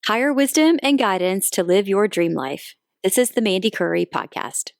Higher wisdom and guidance to live your dream life. This is the Mandy Curry Podcast.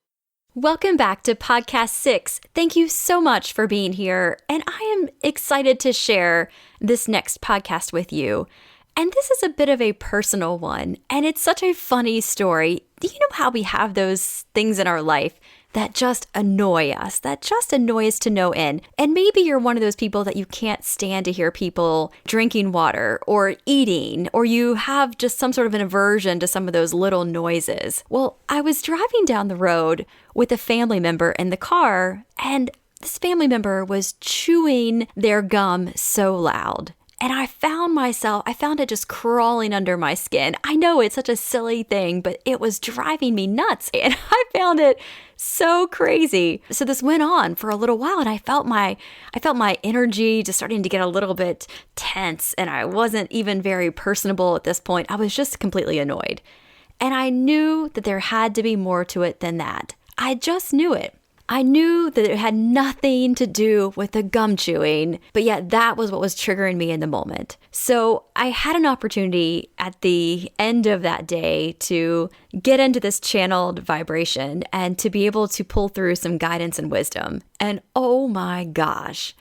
Welcome back to Podcast 6. Thank you so much for being here, and I am excited to share this next podcast with you. And this is a bit of a personal one, and it's such a funny story. Do you know how we have those things in our life that just annoy us to no end? And maybe you're one of those people that you can't stand to hear people drinking water or eating, or you have just some sort of an aversion to some of those little noises. Well, I was driving down the road with a family member in the car, and this family member was chewing their gum so loud. And I found it just crawling under my skin. I know it's such a silly thing, but it was driving me nuts. And I found it so crazy. So this went on for a little while, and I felt my energy just starting to get a little bit tense, and I wasn't even very personable at this point. I was just completely annoyed. And I knew that there had to be more to it than that. I just knew it. I knew that it had nothing to do with the gum chewing, but yet that was what was triggering me in the moment. So I had an opportunity at the end of that day to get into this channeled vibration and to be able to pull through some guidance and wisdom. And oh my gosh,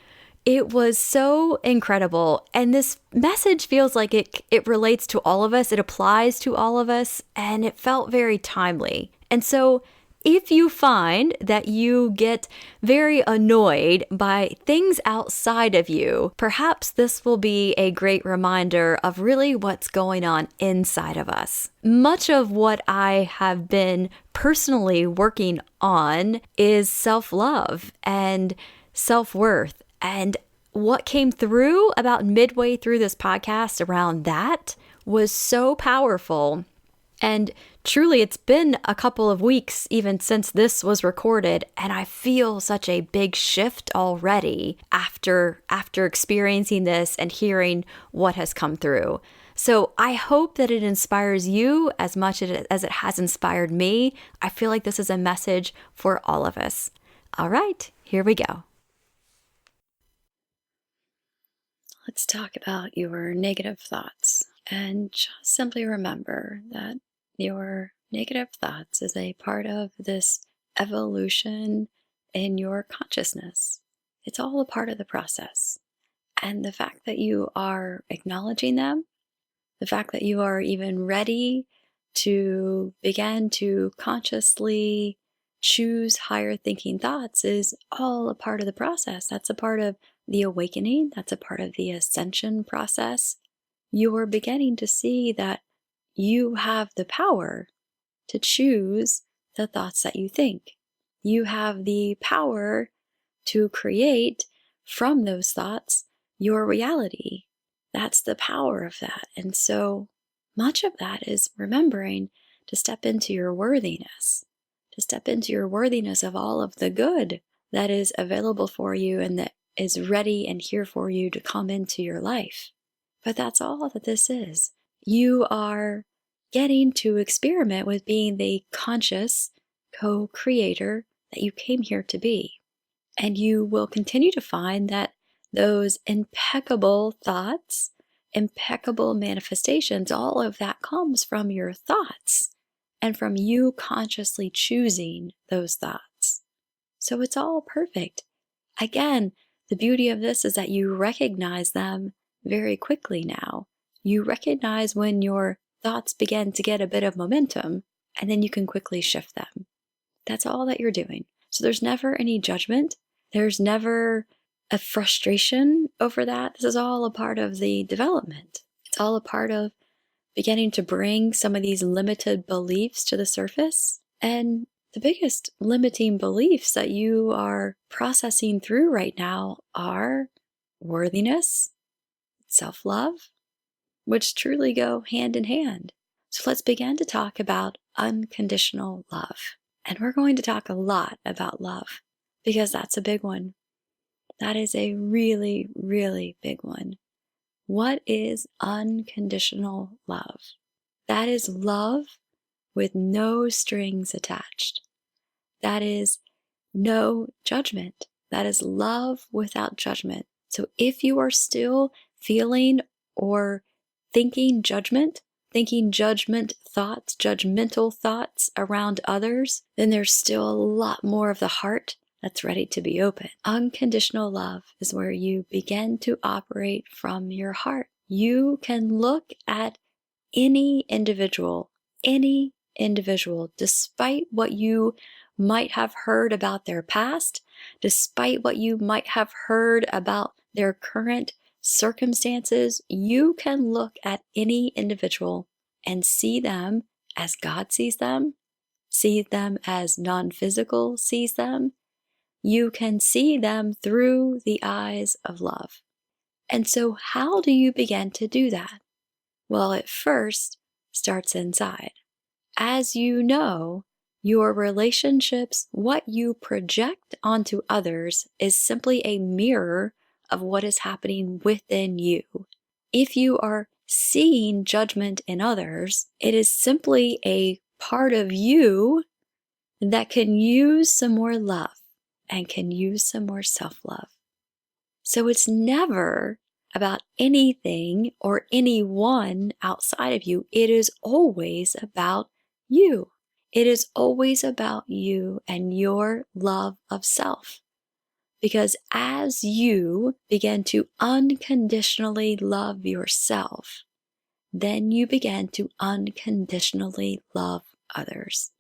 it was so incredible. And this message feels like it relates to all of us. It applies to all of us, and it felt very timely. And so if you find that you get very annoyed by things outside of you, perhaps this will be a great reminder of really what's going on inside of us. Much of what I have been personally working on is self-love and self-worth. And what came through about midway through this podcast around that was so powerful. And truly, it's been a couple of weeks even since this was recorded, and I feel such a big shift already after experiencing this and hearing what has come through. So I hope that it inspires you as much as it has inspired me. I feel like this is a message for all of us. All right, here we go. Let's talk about your negative thoughts, and just simply remember that your negative thoughts is a part of this evolution in your consciousness. It's all a part of the process. And the fact that you are acknowledging them, the fact that you are even ready to begin to consciously choose higher thinking thoughts is all a part of the process. That's a part of the awakening. That's a part of the ascension process. You are beginning to see that you have the power to choose the thoughts that you think. You have the power to create from those thoughts your reality. That's the power of that. And so much of that is remembering to step into your worthiness, of all of the good that is available for you and that is ready and here for you to come into your life. But that's all that this is. You are getting to experiment with being the conscious co-creator that you came here to be. And you will continue to find that those impeccable thoughts, impeccable manifestations, all of that comes from your thoughts and from you consciously choosing those thoughts. So it's all perfect. Again, the beauty of this is that you recognize them very quickly now. You recognize when your thoughts begin to get a bit of momentum, and then you can quickly shift them. That's all that you're doing. So there's never any judgment. There's never a frustration over that. This is all a part of the development. It's all a part of beginning to bring some of these limited beliefs to the surface. And the biggest limiting beliefs that you are processing through right now are worthiness, self-love, which truly go hand in hand. So let's begin to talk about unconditional love. And we're going to talk a lot about love because that's a big one. That is a really, really big one. What is unconditional love? That is love with no strings attached. That is no judgment. That is love without judgment. So if you are still feeling or thinking judgment thinking judgmental thoughts around others, then there's still a lot more of the heart that's ready to be open. Unconditional love is where you begin to operate from your heart. You can look at any individual, despite what you might have heard about their past, despite what you might have heard about their current circumstances, you can look at any individual and see them as God sees them, see them as non-physical sees them. You can see them through the eyes of love. And so how do you begin to do that? Well, it first starts inside. As you know, your relationships, what you project onto others, is simply a mirror of what is happening within you. If you are seeing judgment in others, it is simply a part of you that can use some more love and can use some more self-love. So it's never about anything or anyone outside of you. It is always about you. It is always about you and your love of self. Because as you begin to unconditionally love yourself, then you begin to unconditionally love others.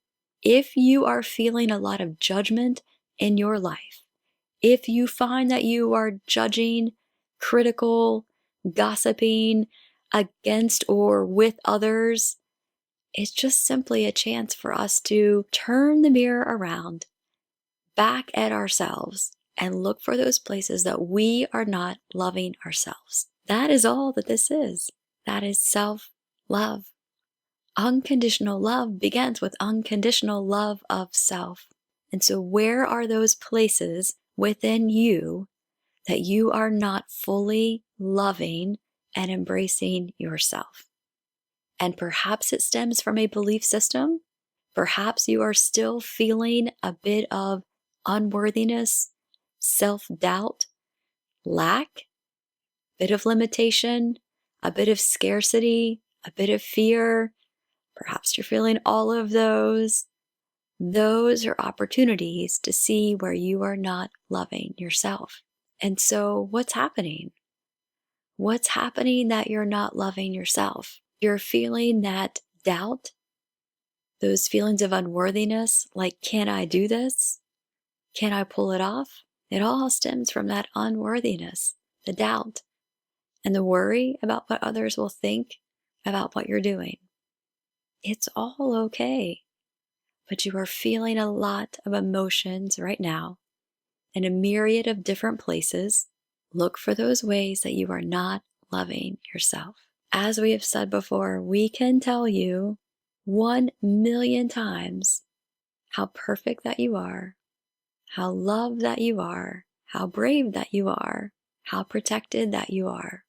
If you are feeling a lot of judgment in your life, if you find that you are judging, critical, gossiping against or with others, it's just simply a chance for us to turn the mirror around back at ourselves and look for those places that we are not loving ourselves. That is all that this is. That is self-love. Unconditional love begins with unconditional love of self. And so where are those places within you that you are not fully loving and embracing yourself? And perhaps it stems from a belief system. Perhaps you are still feeling a bit of unworthiness, self-doubt, lack, a bit of limitation, a bit of scarcity, a bit of fear. Perhaps you're feeling all of those. Those are opportunities to see where you are not loving yourself. And so what's happening? What's happening that you're not loving yourself? You're feeling that doubt, those feelings of unworthiness, like, can I do this? Can I pull it off? It all stems from that unworthiness, the doubt, and the worry about what others will think about what you're doing. It's all okay, but you are feeling a lot of emotions right now in a myriad of different places. Look for those ways that you are not loving yourself. As we have said before, we can tell you 1,000,000 times how perfect that you are, how loved that you are, how brave that you are, how protected that you are.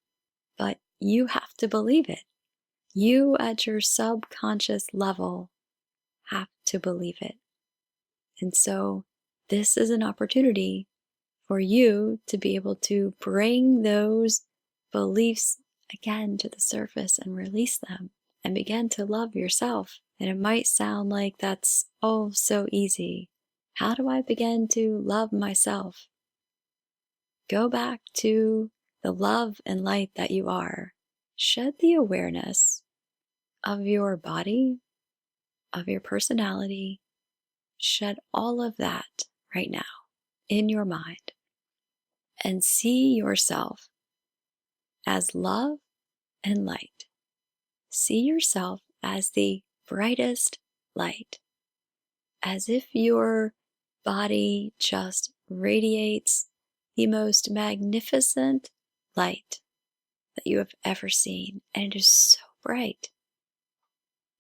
But you have to believe it. You at your subconscious level have to believe it. And so this is an opportunity for you to be able to bring those beliefs again to the surface and release them and begin to love yourself. And it might sound like that's oh so easy. How do I begin to love myself? Go back to the love and light that you are. Shed the awareness of your body, of your personality. Shed all of that right now in your mind and see yourself as love and light. See yourself as the brightest light, as if your body just radiates the most magnificent light that you have ever seen, and it is so bright.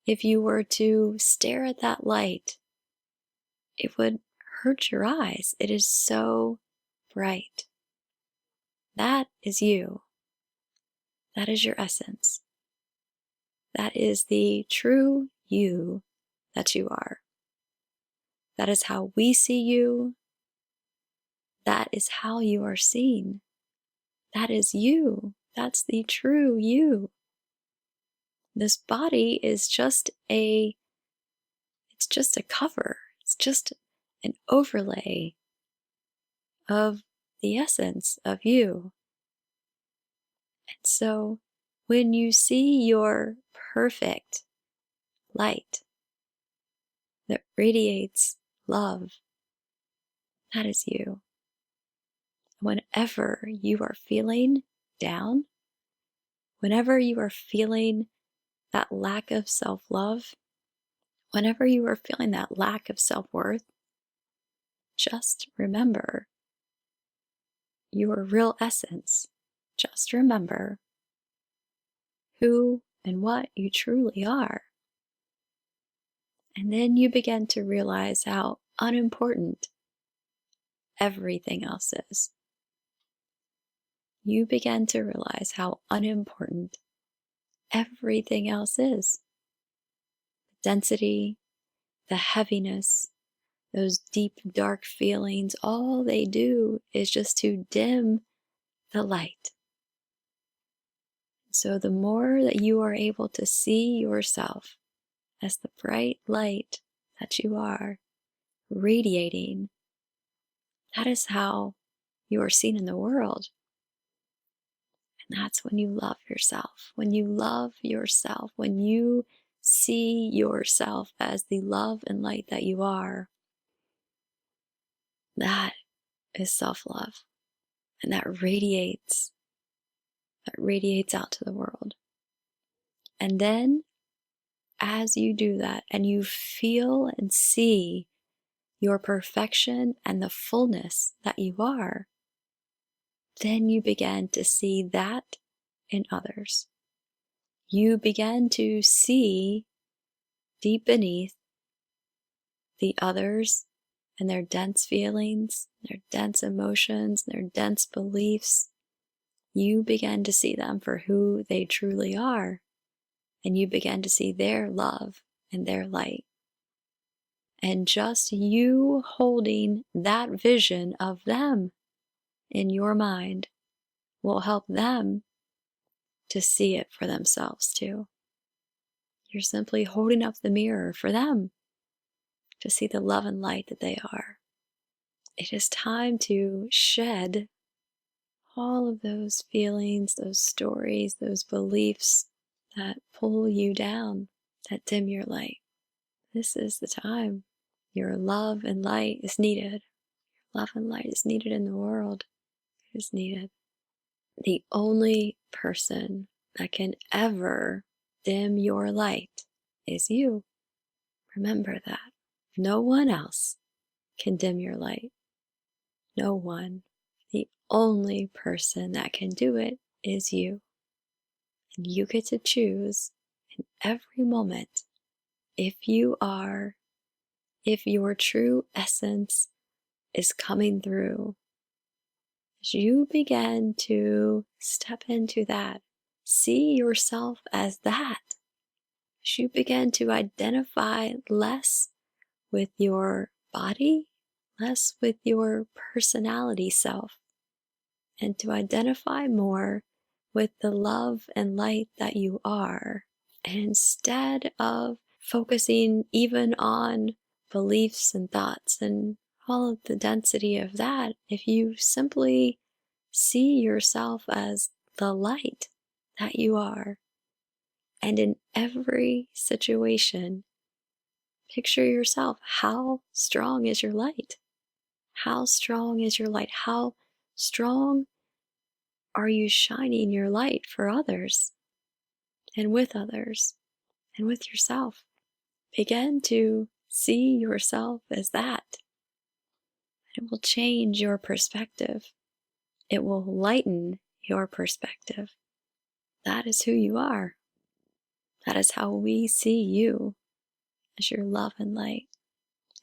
If you were to stare at that light, it would hurt your eyes. It is so bright. That is you. That is your essence. That is the true you that you are. That is how we see you. That is how you are seen. That is you. That's the true you. This body is it's just a cover. It's just an overlay of the essence of you. And so when you see your perfect light that radiates love, that is you. Whenever you are feeling down, whenever you are feeling that lack of self-love, whenever you are feeling that lack of self-worth, just remember your real essence. Just remember who and what you truly are. And then you begin to realize how unimportant everything else is. You begin to realize how unimportant everything else is. The density, the heaviness, those deep, dark feelings, all they do is just to dim the light. So the more that you are able to see yourself as the bright light that you are, radiating, that is how you are seen in the world. And that's when you love yourself. When you love yourself, when you see yourself as the love and light that you are, that is self-love. And that radiates out to the world. And then as you do that and you feel and see your perfection and the fullness that you are, then you begin to see that in others. You begin to see deep beneath the others and their dense feelings, their dense emotions, their dense beliefs. You begin to see them for who they truly are, and you begin to see their love and their light. And just you holding that vision of them in your mind will help them to see it for themselves too. You're simply holding up the mirror for them to see the love and light that they are. It is time to shed all of those feelings, those stories, those beliefs that pull you down, that dim your light. This is the time. Your love and light is needed. Your love and light is needed in the world. It is needed. The only person that can ever dim your light is you. Remember that. No one else can dim your light. No one. The only person that can do it is you. And you get to choose in every moment if your true essence is coming through. As you begin to step into that, see yourself as that. As you begin to identify less with your body, less with your personality self, and to identify more with the love and light that you are. And instead of focusing even on beliefs and thoughts and all of the density of that, if you simply see yourself as the light that you are, and in every situation, picture yourself. How strong is your light? How strong is your light? How strong are you shining your light for others and with yourself? Begin to see yourself as that. It will change your perspective. It will lighten your perspective. That is who you are. That is how we see you, as your love and light.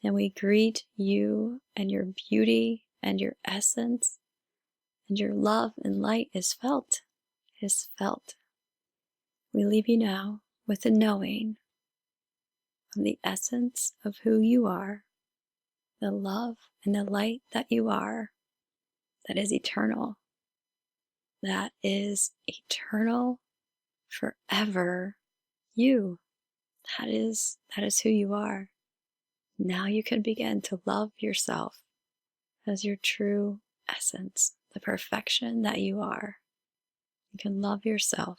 And we greet you and your beauty and your essence, and your love and light is felt. It is felt. We leave you now with the knowing of the essence of who you are, the love and the light that you are, that is eternal, forever You. That is who you are. Now you can begin to love yourself as your true essence, the perfection that you are. You can love yourself,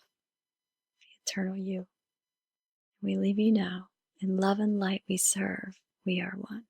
the eternal you. We leave you now. In love and light we serve. We are one.